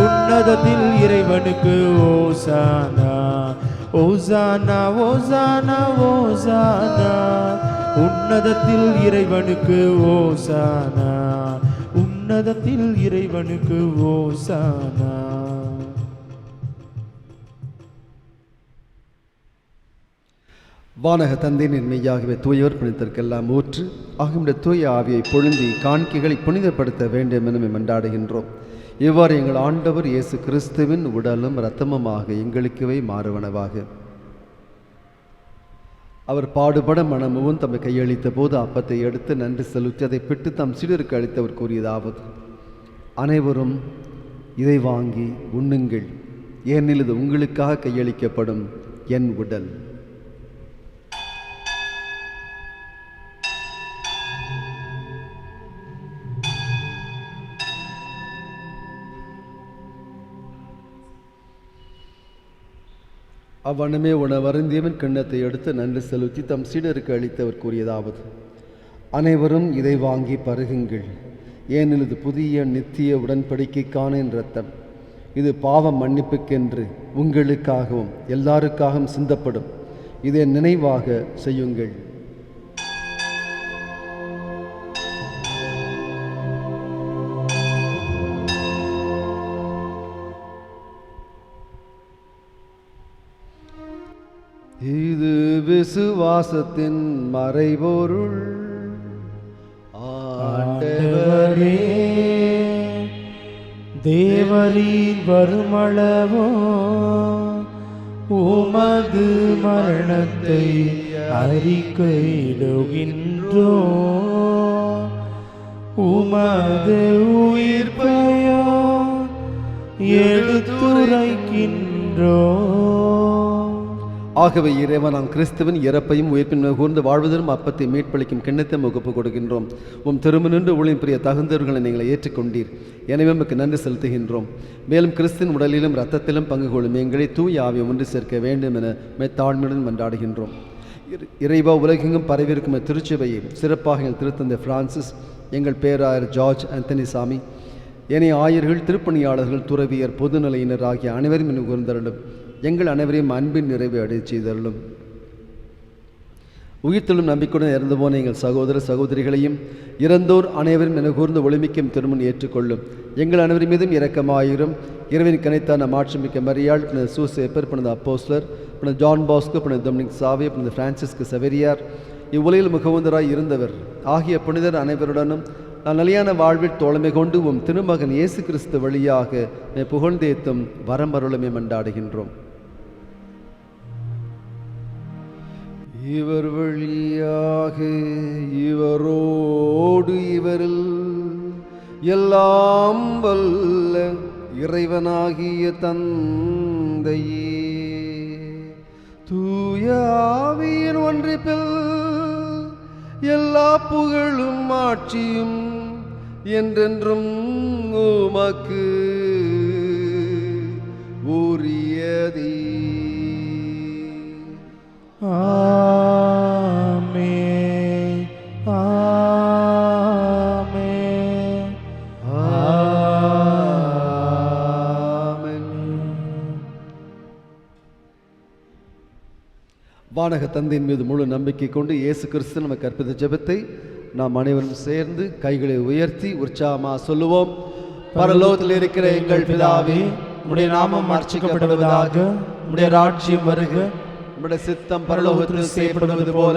உன்னதத்தில் இறைவனுக்கு ஓசானா. ஓசானா ஓசானா ஓசானா, உன்னதத்தில் இறைவனுக்கு ஓசானா. உன்னதத்தில் இறைவனுக்கு ஓசானா. வானக தந்தையின் மெய்யாகவே தூயவர் புனிதற்கெல்லாம் ஊற்று ஆகிய தூய ஆவியை பொழுந்தி காணிக்கைகளை புனிதப்படுத்த வேண்டும் என மன்றாடுகின்றோம். இவ்வாறு எங்கள் ஆண்டவர் இயேசு கிறிஸ்துவின் உடலும் இரத்தமுமாக எங்களுக்குவே மாறுவனவாக. அவர் பாடுபட மனமும் தம்மை கையளித்த போது அப்பத்தை எடுத்து நன்றி செலுத்தி அதை பிட்டு தம் சீடருக்கு அளித்தவர் கூறியதாவது: அனைவரும் இதை வாங்கி உண்ணுங்கள், ஏனெனில் இது உங்களுக்காக கையளிக்கப்படும் என் உடல். அவ்வண்ணமே உணவருந்தியவன் கிண்ணத்தை எடுத்து நன்றி செலுத்தி தம் சீடருக்கு அளித்தவர் கூறியதாவது: அனைவரும் இதை வாங்கி பருகுங்கள், ஏனெனில் இது புதிய நித்திய உடன்படிக்கைக்கான என் இரத்தம். இது பாவ மன்னிப்புக்கென்று உங்களுக்காகவும் எல்லாருக்காகவும் சிந்தப்படும். இதை நினைவாக செய்யுங்கள். இது விசுவாசத்தின் மறைபொருள். ஆண்டவரே, தேவரீர் வருமளவோ உமது மரணத்தை அறிக்கையிடுகின்றோ, உமது உயிர்ப்பையோ எடுத்துரைக்கின்றோ. ஆகவே இறைவன் நாம் கிறிஸ்துவின் இறப்பையும் உயிர்ப்பின் கூர்ந்து வாழ்வதற்கும் அப்பத்தை மீட்பளிக்கும் கிண்ணத்தை முகப்பு கொடுக்கின்றோம். உம் திருமணின்று ஊழியம் புரிய தகுந்தவர்களை நீங்கள் ஏற்றுக்கொண்டீர், எனவே நமக்கு நன்றி செலுத்துகின்றோம். மேலும் கிறிஸ்தின் உடலிலும் இரத்தத்திலும் பங்கு கொள்ளும் எங்களை தூய ஆவியை ஒன்று சேர்க்க வேண்டும் என மெத்தாழ்மையுடன் மன்றாடுகின்றோம். இறைவா, உலகெங்கும் பரவியிருக்கும் திருச்சபையை சிறப்பாக எங்கள் திருத்தந்தை பிரான்சிஸ், எங்கள் பேராயர் ஜார்ஜ் ஆந்தனி சாமி, ஏனைய ஆயர்கள், திருப்பணியாளர்கள், துறவியர், பொதுநிலையினர் ஆகிய அனைவரும் இன்னும் கூர்ந்தருளும். எங்கள் அனைவரையும் அன்பின் நிறைவை அடைய செய்தருளும். உயிர்த்தெழும் நம்பிக்கையுடன் இறந்து போன எங்கள் சகோதர சகோதரிகளையும் இறந்தோர் அனைவரும் என கூர்ந்து ஒளிமிக்கும் திருமணம் ஏற்றுக்கொள்ளும். எங்கள் அனைவரின் மீதும் இரக்கமாயிரும். இறைவன் கனைத்தான மாட்சிமிக்க மரியாள், புனித சூசேப்பர், புனித அப்போஸ்லர், புனித ஜான் பாஸ்கோ, புனித டொமினிக் சாவே, புனித பிரான்சிஸ்கு சவேரியார், இவ்வுலகில் முகவுந்தராய் இருந்தவர் ஆகிய புனிதர் அனைவருடனும் நான் நிலையான வாழ்வில் தோழமை கொண்டு உம் திருமகன் இயேசு கிறிஸ்து வழியாக புகழ்ந்தேத்தும் வரம்பருளுமே மன்றாடுகின்றோம். இவர் வழியாக இவரோடு இவரில் எல்லாம் வல்ல இறைவனாகிய தந்தையே தூய ஆவியின் ஒன்றிப்பில் எல்லா புகழும் ஆட்சியும் என்றென்றும் உமக்கு உரியதே. ஆமென், ஆமென், ஆமென். வானக தந்தையின் மீது முழு நம்பிக்கை கொண்டு இயேசு கிறிஸ்து நமக்கு கற்பித்த ஜெபத்தை நாம் அனைவரும் சேர்ந்து கைகளை உயர்த்தி உற்சாகமாக சொல்லுவோம். பரலோகத்தில் இருக்கிற எங்கள் பிதாவே, உம்முடைய நாமம் அர்ச்சிக்கப்படுவதாக, உம்முடைய ராஜ்யம் வருக, உம்முடைய சித்தம் பரலோகத்தில் செய்யப்படுவது போல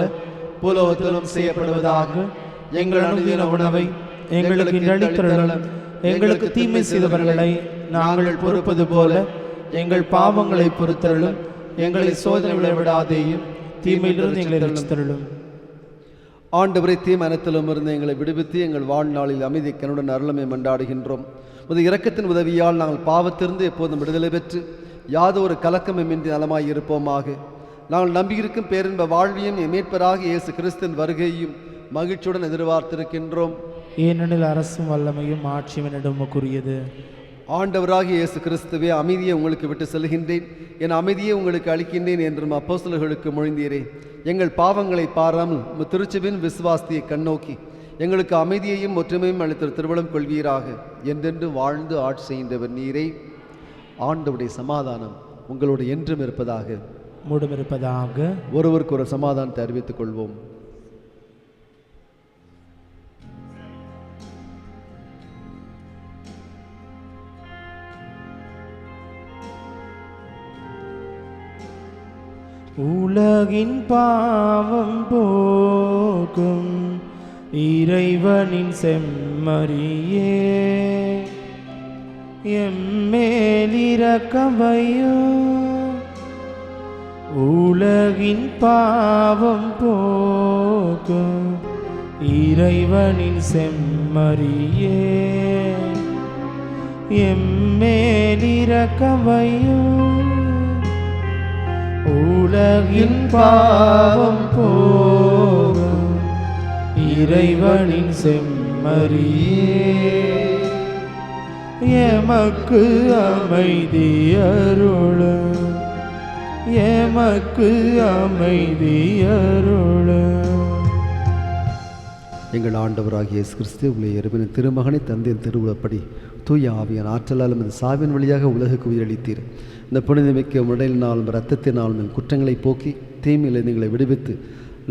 பூலோகத்திலும் செய்யப்படுவதாக. எங்கள் அனுதின உணவை எங்களுக்கு அளித்தருளும். எங்களுக்கு தீமை செய்தவர்களை நாங்கள் பொறுப்பது போல எங்கள் பாவங்களை பொறுத்தருளும். எங்களை சோதனை விளைவிடாதேயும், தீமையிலிருந்து எங்களை ரட்சித்தருளும். ஆண்டவரை தீமனத்திலும் இருந்து எங்களை விடுவித்து எங்கள் வாழ்நாளில் அமைதி கனுடன் அருளமை மன்றாடுகின்றோம். உமது இரக்கத்தின் உதவியால் நாங்கள் பாவத்திலிருந்து எப்போதும் விடுதலை பெற்று யாதொரு கலக்கமின்றி நலமாய் இருப்போமாக. நாங்கள் நம்பியிருக்கும் பேரின்ப வாழ்வியும் மீட்பராக இயேசு கிறிஸ்துவின் வருகையும் மகிழ்ச்சியுடன் எதிர்பார்த்திருக்கின்றோம். ஏனெனில் அரசும் வல்லமையும் ஆட்சியும் என்னிடமுக்குரியது. ஆண்டவராகிய இயேசு கிறிஸ்துவே, அமைதியை உங்களுக்கு விட்டு செல்கின்றேன், என் அமைதியை உங்களுக்கு அளிக்கின்றேன் என்றும் அப்போஸ்தலர்களுக்கு மொழிந்தீரே. எங்கள் பாவங்களை பாராமல் உம் திருச்சபையின் விசுவாசத்தை கண்ணோக்கி எங்களுக்கு அமைதியையும் ஒற்றுமையும் அளித்த திருவளம் கொள்வீராக. என்றென்று வாழ்ந்து ஆட்சி செய்கின்றவர் நீரே. ஆண்டவருடைய சமாதானம் உங்களோடு என்றும் இருப்பதாக. மூடும் இருப்பதாக. ஒருவருக்கு ஒரு சமாதானத்தை அறிவித்துக் கொள்வோம். உலகின் பாவம் போக்கும் இறைவனின் செம்மறியே, எம்மேலிரக்கம் வையும். உலகின் பாவம் போக்கும் இறைவனின் செம்மறியே, எம்மேலிரக்கம் வையும். உலகின் பாவம் போகும் இறைவனின் செம்மறியே, எமக்கு அமைதி அருளும், எமக்கு அமைதி அருளும். எங்கள் ஆண்டவராகிய இயேசு கிறிஸ்து உங்களை இறைவனின் திருமகனை தந்தையின் திருவுளப்படி தூய ஆவியான ஆற்றலாலும் இந்த சாவின் வழியாக உலகுக்கு உயிரளித்தீர். இந்த புனிதமிக்க உடலினாலும் இரத்தத்தினாலும் குற்றங்களை போக்கி தீமையில் எங்களை விடுவித்து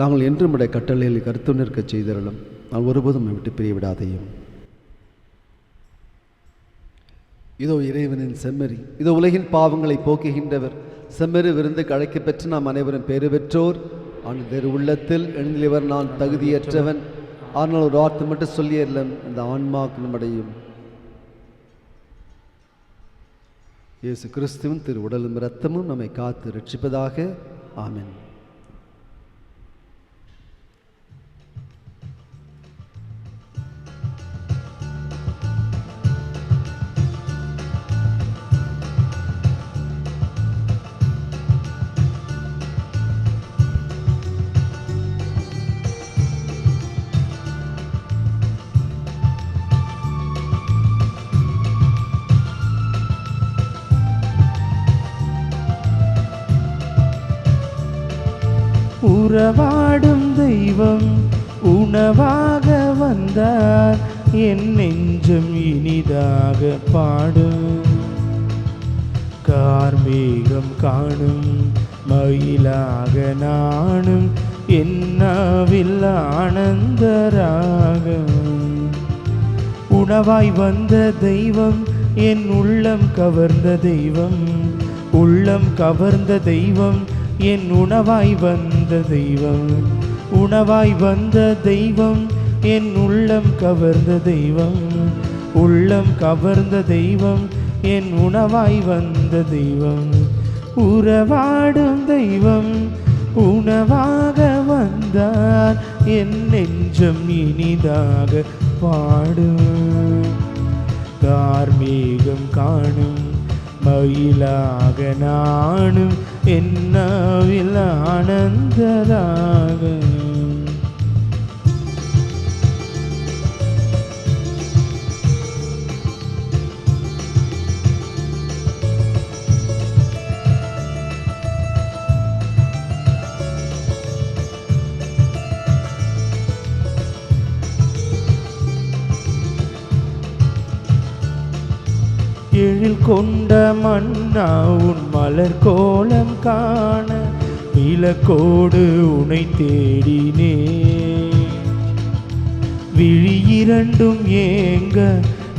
நாங்கள் என்றும் உடைய கட்டளைகளை கருத்து நிற்க செய்தரலும். நாங்கள் ஒருபோதும் விட்டு பிரிய விடாதையும். இதோ இறைவனின் செம்மறி, இதோ உலகின் பாவங்களை போக்குகின்றவர். செம்மறி விருந்துக்கு அழைக்க பெற்று நாம் அனைவரும் பேறு பெற்றோர். ஆனால் உள்ளத்தில் எழுந்தவர் நான் தகுதியற்றவன், ஆனால் ஒரு வார்த்தை மட்டும் சொல்லியறலம் இந்த ஆன்மாக்கு நம்மடையும். இயேசு கிறிஸ்துவின் திரு உடலும் இரத்தமும் நம்மை காத்து ரட்சிப்பதாக. ஆமென். உறவாடும் தெய்வம் உணவாக வந்தார், என் நெஞ்சம் இனிதாக பாடும். கார்மேகம் காணும் மயிலாக நானும் என்னாவில் ஆனந்தராகம். உணவாய் வந்த தெய்வம் என் உள்ளம் கவர்ந்த தெய்வம், உள்ளம் கவர்ந்த தெய்வம் என் உணவாய் வந்த தெய்வம், உணவாய் வந்த தெய்வம் என் உள்ளம் கவர்ந்த தெய்வம், உள்ளம் கவர்ந்த தெய்வம் என் உணவாய் வந்த தெய்வம். உறவாடும் தெய்வம் உணவாக வந்தார், என் நெஞ்சம் இனிதாக பாடும். கார்மேகம் காணும் மயிலாக நானும் என்னாவில் ஆனந்தராக. எழில் கொண்ட மன்னா உன் மலர் கோலம் காண விளக்கோடு உனை தேடினே. விழி இரண்டும் ஏங்க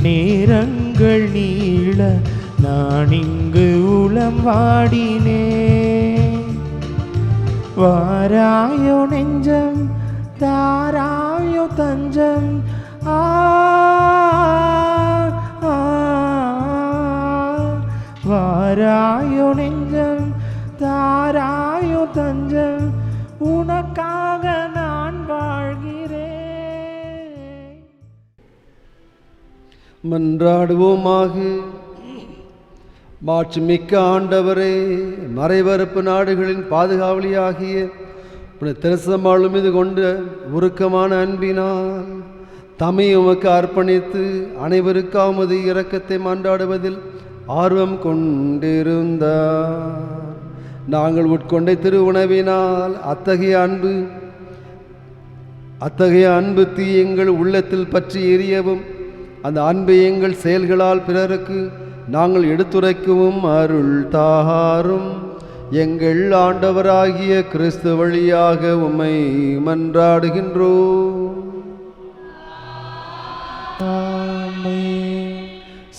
நேரங்கள் நீள நான் இங்கு உளம் வாடினே. வாராயோ நெஞ்சம் தாராயோ தஞ்சம், வாராயோ நெஞ்சம் தாராயோ தஞ்சம், உனக்காக நான் வாழ்கிறேன். மன்றாடுவோமாக. மாட்சிமிக்க ஆண்டவரே, மறைபரப்பு நாடுகளின் பாதுகாவலியாகிய திருசம்மாளும் இது கொண்ட உருக்கமான அன்பினால் தம்மை உமக்கு அர்ப்பணித்து அனைவருக்காக உமது இரக்கத்தை மன்றாடுவதில் ஆர்வம் கொண்டிருந்தார். நாங்கள் உட்கொண்ட திரு உணவினால் அத்தகைய அன்பு தீ எங்கள் உள்ளத்தில் பற்றி எரியவும், அந்த அன்பை எங்கள் செயல்களால் பிறருக்கு நாங்கள் எடுத்துரைக்கவும் அருள் தாரும். எங்கள் ஆண்டவராகிய கிறிஸ்து வழியாக உம்மை மன்றாடுகின்றோம்.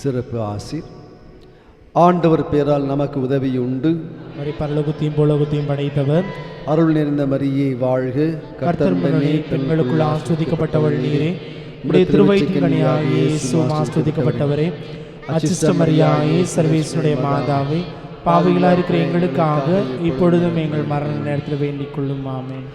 சிறப்பு ஆசீர். ஆண்டவர் பேரால் நமக்கு உதவி உண்டு. பரலோகத்தையும் பூலோகத்தையும் படைத்தவர் அருள் நிறைந்த மரியே வாழ்க. கர்த்தர் முன்னே பெண்களுக்குள் ஆஸ்வதிக்கப்பட்டவள் நீரே, உடைய திருவயிற்றின் கனியாகிய இயேசுவும் ஆஸ்வதிக்கப்பட்டவரே. அச்சிஷ்ட மரியாயே, சர்வேசுடைய மாதாவே, பாவிகளா இருக்கிற எங்களுக்காக இப்பொழுதும் எங்கள் மரண நேரத்தில் வேண்டிக் கொள்ளும். ஆமென்.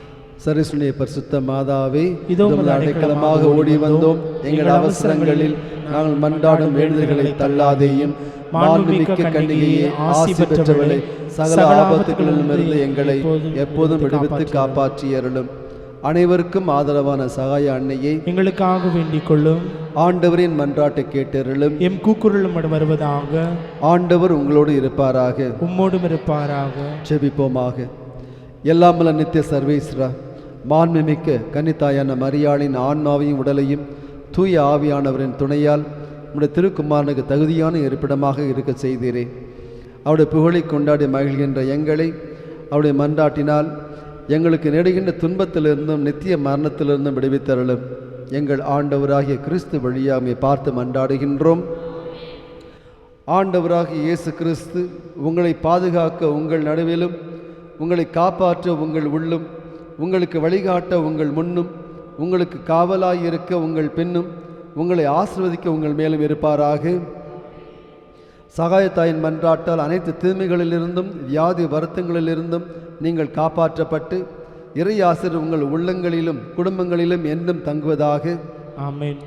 சர்வேசுடைய பரிசுத்த மாதாவே, இதோ உமது அடைக்கலமாக ஓடி வந்தோம். எங்கள் அவசரங்களில் நாங்கள் மன்றாடும் வேண்டுதல்களை தள்ளாதேயும். மாண்புமிக்க கன்னிகையே, ஆசி பெற்றவளே, சகல ஆபத்துகளிலிருந்து எங்களை எப்போதும் விடுவித்து காப்பாற்றி அருளும். அனைவருக்கும் ஆதரவான சகாய அன்னையை எங்களுக்காக வேண்டிக் கொள்ளும். ஆண்டவரின் மன்றாட்டை கேட்டருளும். எம் கூக்குரலும் வருவதாக. ஆண்டவர் உங்களோடு இருப்பாராக, உம்மோடும் இருப்பாராக. ஜெபிப்போமாக. எல்லாமல்ல நித்திய சர்வேஸ்வரா, மாண்புமிக்க கன்னித்தாயான மரியாளின் ஆன்மாவையும் உடலையும் தூய ஆவியானவரின் துணையால் உடைய திருக்குமாரனுக்கு தகுதியான இருப்பிடமாக இருக்க செய்தீரே. அவருடைய புகழை கொண்டாடி மகிழ்கின்ற எங்களை அவருடைய மன்றாட்டினால் எங்களுக்கு நெடுகின்ற துன்பத்திலிருந்தும் நித்திய மரணத்திலிருந்தும் விடுவித்தருளும். எங்கள் ஆண்டவராகிய கிறிஸ்து வழியாமை பார்த்து மன்றாடுகின்றோம். ஆண்டவராகிய இயேசு கிறிஸ்து உங்களை பாதுகாக்க உங்கள் நடுவிலும், உங்களை காப்பாற்ற உங்கள் உள்ளும், உங்களுக்கு வழிகாட்ட உங்கள் முன்னும், உங்களுக்கு காவலாயிருக்க உங்கள் பின்னும், உங்களை ஆசீர்வதிக்க உங்கள் மேலும் இருப்பாராக. சகாயத்தாயின் மன்றாட்டால் அனைத்து தீமைகளிலிருந்தும் வியாதி வருத்தங்களிலிருந்தும் நீங்கள் காப்பாற்றப்பட்டு இறை ஆசிரியர் உங்கள் உள்ளங்களிலும் குடும்பங்களிலும் என்றும் தங்குவதாக. ஆமென்.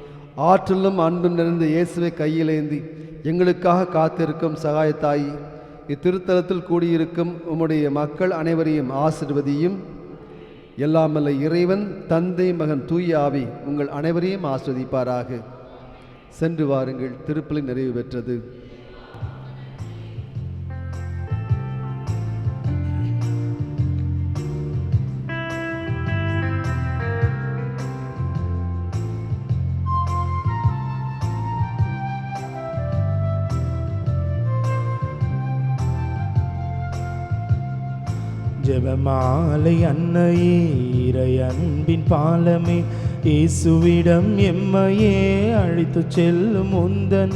ஆற்றலும் அன்பும் நிறைந்த இயேசுவை கையிலேந்தி எங்களுக்காக காத்திருக்கும் சகாயத்தாயி, இத்திருத்தலத்தில் கூடியிருக்கும் உம்முடைய மக்கள் அனைவரையும் ஆசீர்வதியும். எல்லாமல்ல இறைவன் தந்தை மகன் தூய ஆவி உங்கள் அனைவரையும் ஆஸ்வதிப்பாராக. சென்று வாருங்கள், திருப்பலி நிறைவு பெற்றது. ஜெபமாலை அன்னையே இறை அன்பின் பாலமே இயேசுவிடம் எம்மையே அழைத்து செல்லும் உந்தன்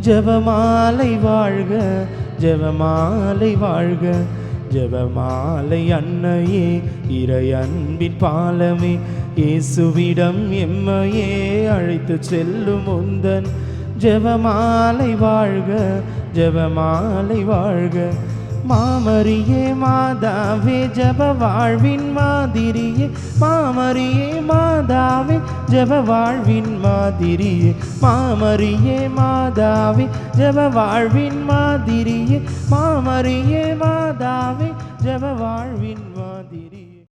ஜெபமாலை வாழ்க ஜெபமாலை வாழ்க. ஜெபமாலை அன்னையே இறை அன்பின் பாலமே இயேசுவிடம் எம்மையே அழைத்து செல்லும் உந்தன் ஜெபமாலை வாழ்க ஜெபமாலை வாழ்க. மாமரியே மாதாவே ஜெப வாழ்வின் மாதிரியே மாமரியே மாதாவே ஜெப வாழ்வின் மாதிரியே மாமரியே மாதாவே ஜெப வாழ்வின் மாதிரியே மாமரியே மாதாவே ஜெப வாழ்வின் மாதிரி.